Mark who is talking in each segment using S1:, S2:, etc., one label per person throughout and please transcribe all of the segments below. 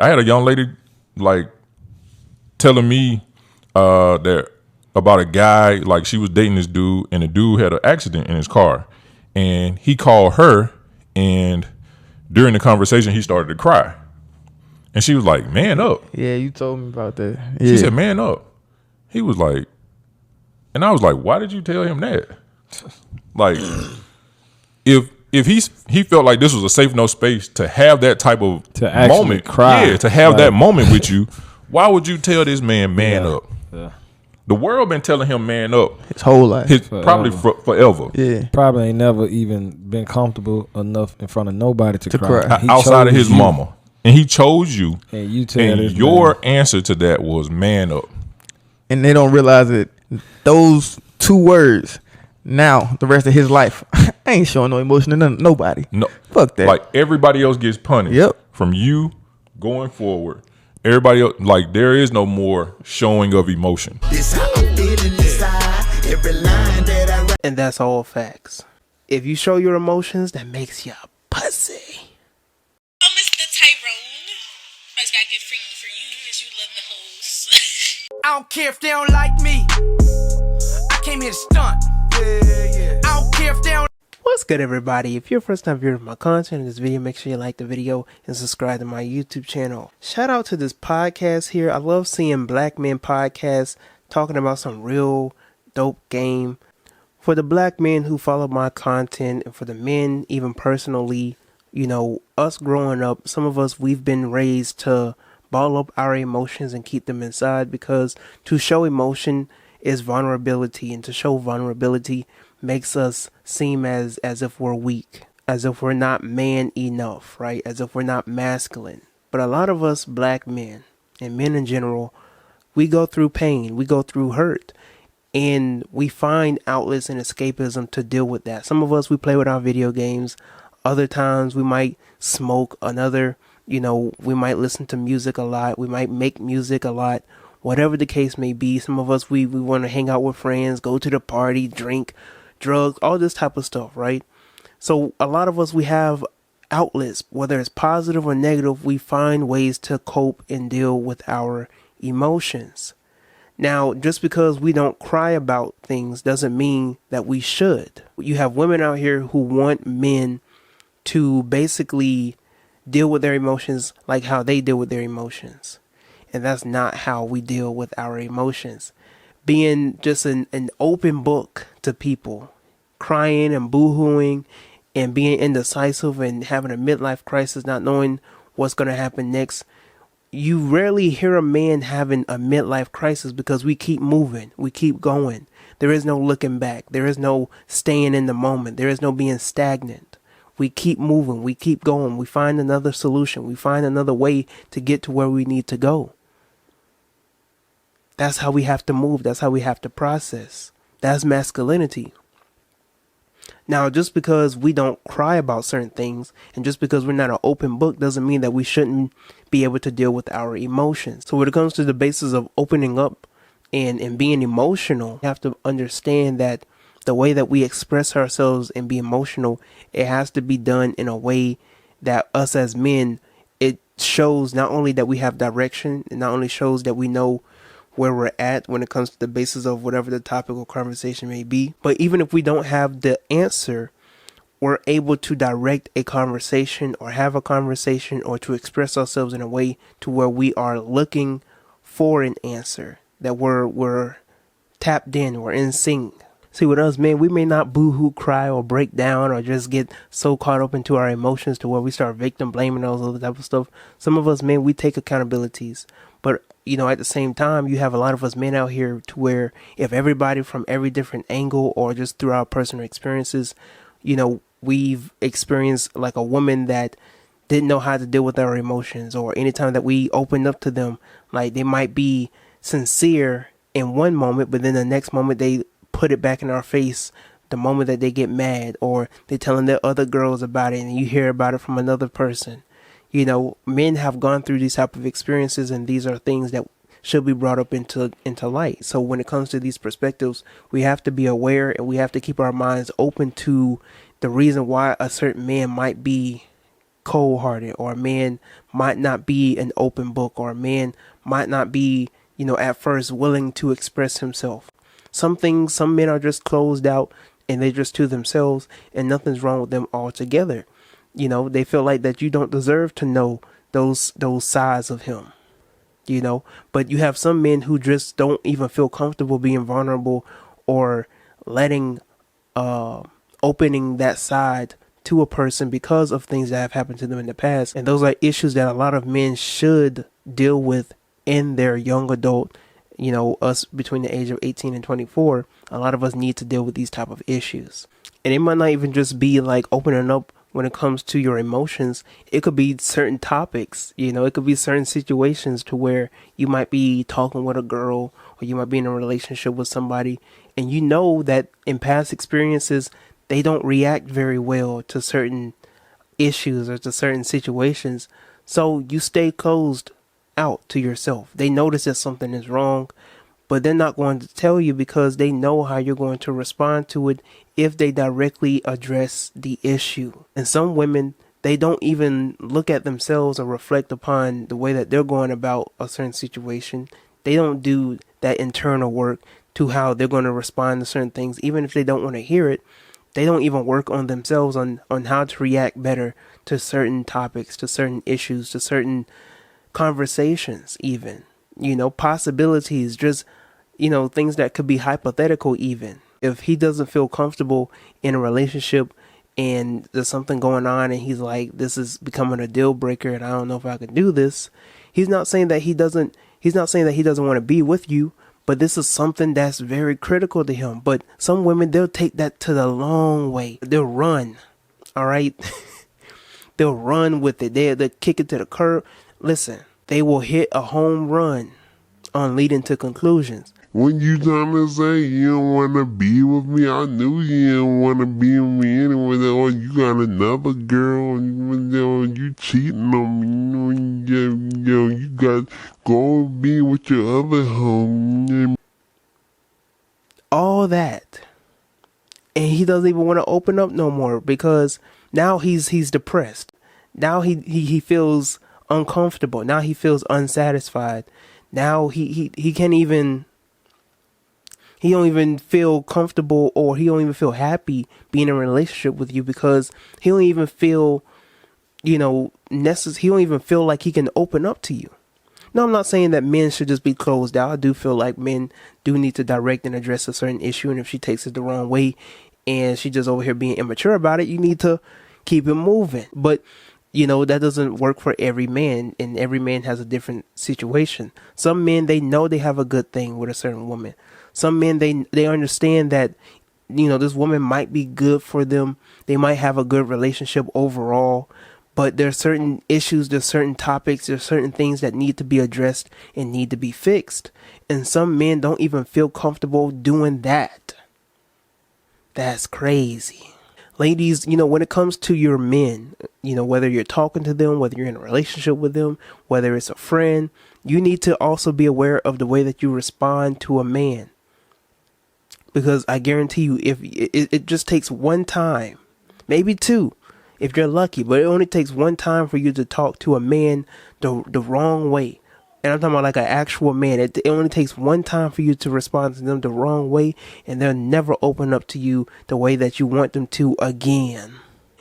S1: I had a young lady like telling me that about a guy, like she was dating this dude, and the dude had an accident in his car, and he called her, and during the conversation he started to cry, and she was like, "Man up."
S2: Yeah, you told me about that. Yeah.
S1: She said, "Man up." He was like, and I was like, "Why did you tell him that?" Like, if he felt like this was a safe no space to have that type of moment,
S3: cry,
S1: to have that moment with you, why would you tell this man up?
S3: Yeah.
S1: The world been telling him man up
S2: his whole life,
S1: probably forever.
S2: Yeah,
S3: probably ain't never even been comfortable enough in front of nobody to cry.
S1: Outside of his mama, and he chose you,
S3: and you tell
S1: and your answer to that was man up.
S2: And they don't realize that those 2 words. Now the rest of his life, I ain't showing no emotion to nobody.
S1: No,
S2: fuck that.
S1: Like everybody else gets punished.
S2: Yep.
S1: From you going forward. Everybody else, like there is no more showing of emotion.
S4: This how I'm feeling inside. Every line that I write.
S5: And that's all facts. If you show your emotions, that makes you a pussy.
S6: Oh, Mr. Tyrone. First gotta get freaky for you because you love the hoes.
S4: I don't care if they don't like me. I came here to stunt. Yeah. I don't care if they don't.
S5: What's good, everybody? If you're first time viewer of my content in this video, make sure you like the video and subscribe to my YouTube channel. Shout out to this podcast here. I love seeing black men podcasts talking about some real dope game. For the black men who follow my content, and for the men even personally, you know, us growing up, some of us, we've been raised to bottle up our emotions and keep them inside, because to show emotion is vulnerability, and to show vulnerability makes us seem as if we're weak, as if we're not man enough, right? As if we're not masculine. But a lot of us black men, and men in general, we go through pain, we go through hurt, and we find outlets and escapism to deal with that. Some of us, we play with our video games. Other times we might smoke. Another, you know, we might listen to music a lot. We might make music a lot. Whatever the case may be, some of us, we want to hang out with friends, go to the party, drink, drugs, all this type of stuff, right? So a lot of us, we have outlets, whether it's positive or negative. We find ways to cope and deal with our emotions. Now, just because we don't cry about things doesn't mean that we should. You have women out here who want men to basically deal with their emotions like how they deal with their emotions. And that's not how we deal with our emotions. Being just an open book to people, crying and boo-hooing and being indecisive and having a midlife crisis, not knowing what's going to happen next. You rarely hear a man having a midlife crisis because we keep moving. We keep going. There is no looking back. There is no staying in the moment. There is no being stagnant. We keep moving. We keep going. We find another solution. We find another way to get to where we need to go. That's how we have to move. That's how we have to process. That's masculinity. Now, just because we don't cry about certain things and just because we're not an open book doesn't mean that we shouldn't be able to deal with our emotions. So when it comes to the basis of opening up and being emotional, you have to understand that the way that we express ourselves and be emotional, it has to be done in a way that us as men, it shows not only that we have direction, it not only shows that we know where we're at when it comes to the basis of whatever the topic or conversation may be. But even if we don't have the answer, we're able to direct a conversation or have a conversation or to express ourselves in a way to where we are looking for an answer, that we're tapped in, we're in sync. See, with us, man, we may not boo-hoo, cry, or break down or just get so caught up into our emotions to where we start victim blaming, all other type of stuff. Some of us, man, we take accountabilities. But, you know, at the same time, you have a lot of us men out here to where if everybody from every different angle or just through our personal experiences, you know, we've experienced like a woman that didn't know how to deal with our emotions, or anytime that we opened up to them, like they might be sincere in one moment, but then the next moment they put it back in our face the moment that they get mad, or they're telling their other girls about it and you hear about it from another person. You know, men have gone through these type of experiences, and these are things that should be brought up into light. So when it comes to these perspectives, we have to be aware and we have to keep our minds open to the reason why a certain man might be cold-hearted, or a man might not be an open book, or a man might not be, at first willing to express himself. Some men are just closed out and they're just to themselves, and nothing's wrong with them altogether. They feel like that you don't deserve to know those sides of him. But you have some men who just don't even feel comfortable being vulnerable or letting opening that side to a person because of things that have happened to them in the past. And those are issues that a lot of men should deal with in their young adult, us between the age of 18 and 24. A lot of us need to deal with these type of issues. And it might not even just be like opening up when it comes to your emotions. It could be certain topics, it could be certain situations to where you might be talking with a girl, or you might be in a relationship with somebody, and that in past experiences, they don't react very well to certain issues or to certain situations. So you stay closed out to yourself. They notice that something is wrong, but they're not going to tell you because they know how you're going to respond to it if they directly address the issue. And some women, they don't even look at themselves or reflect upon the way that they're going about a certain situation. They don't do that internal work to how they're going to respond to certain things. Even if they don't want to hear it, they don't even work on themselves on how to react better to certain topics, to certain issues, to certain conversations, even, possibilities, just, things that could be hypothetical even. If he doesn't feel comfortable in a relationship and there's something going on and he's like, this is becoming a deal breaker and I don't know if I can do this. He's not saying that he doesn't want to be with you, but this is something that's very critical to him. But some women, they'll take that to the long way. They'll run. All right. They'll run with it. They'll kick it to the curb. Listen, they will hit a home run on leading to conclusions.
S7: When you trying to say you don't want to be with me, I knew you didn't want to be with me anyway. Or you got another girl, and you cheating on me. You got go be with your other home.
S5: All that, and he doesn't even want to open up no more because now he's depressed. Now he feels uncomfortable. Now he feels unsatisfied. Now he can't even. He don't even feel comfortable, or he don't even feel happy being in a relationship with you because he don't even feel, he don't even feel like he can open up to you. No, I'm not saying that men should just be closed out. I do feel like men do need to direct and address a certain issue. And if she takes it the wrong way and she just over here being immature about it, you need to keep it moving. But, that doesn't work for every man, and every man has a different situation. Some men, they know they have a good thing with a certain woman. Some men, they understand that, this woman might be good for them. They might have a good relationship overall, but there's certain issues, there's certain topics, there's certain things that need to be addressed and need to be fixed. And some men don't even feel comfortable doing that. That's crazy. Ladies, when it comes to your men, whether you're talking to them, whether you're in a relationship with them, whether it's a friend, you need to also be aware of the way that you respond to a man. Because I guarantee you, if it just takes one time, maybe two, if you're lucky, but it only takes one time for you to talk to a man the wrong way. And I'm talking about like an actual man. It only takes one time for you to respond to them the wrong way, and they'll never open up to you the way that you want them to again.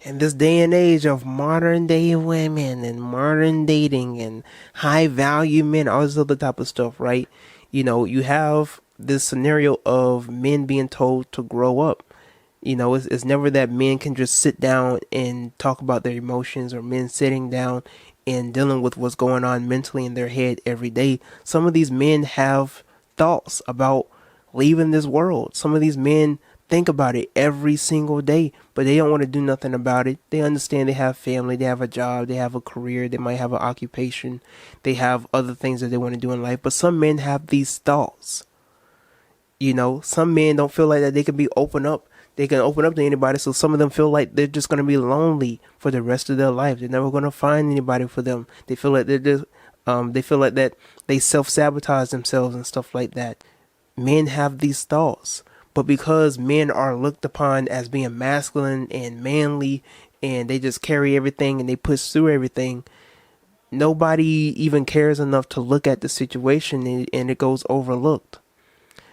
S5: In this day and age of modern day women and modern dating and high value men, all this other type of stuff, right? You have this scenario of men being told to grow up. It's never that men can just sit down and talk about their emotions, or men sitting down and dealing with what's going on mentally in their head every day. Some of these men have thoughts about leaving this world. Some of these men think about it every single day, but they don't want to do nothing about it. They understand they have family, they have a job, they have a career, they might have an occupation, they have other things that they want to do in life. But some men have these thoughts. Some men don't feel like that they can open up to anybody. So some of them feel like they're just going to be lonely for the rest of their life. They're never going to find anybody for them. They feel like that they self-sabotage themselves and stuff like that. Men have these thoughts, but because men are looked upon as being masculine and manly and they just carry everything and they push through everything. Nobody even cares enough to look at the situation, and it goes overlooked.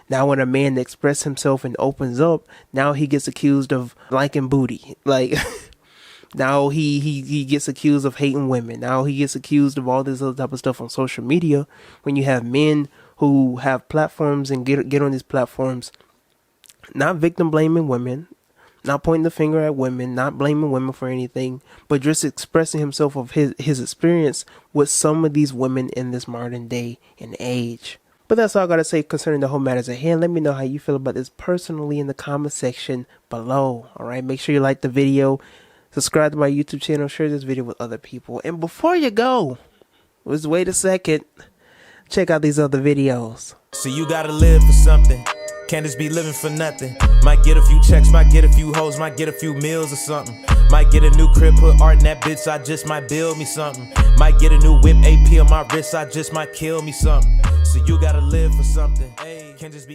S5: Now when a man expresses himself and opens up, now he gets accused of liking booty. Like, now he gets accused of hating women. Now he gets accused of all this other type of stuff on social media. When you have men who have platforms and get on these platforms, not victim blaming women, not pointing the finger at women, not blaming women for anything, but just expressing himself of his experience with some of these women in this modern day and age. But that's all I gotta say concerning the whole matters at hand. Let me know how you feel about this personally in the comment section below. Alright, make sure you like the video, subscribe to my YouTube channel, share this video with other people. And before you go, just wait a second, check out these other videos.
S8: So you gotta live for something. Can't just be living for nothing. Might get a few checks, might get a few hoes, might get a few meals or something. Might get a new crib, put art in that bitch, I just might build me something. Might get a new whip, AP on my wrist, I just might kill me something. So you gotta live for something. Can't just be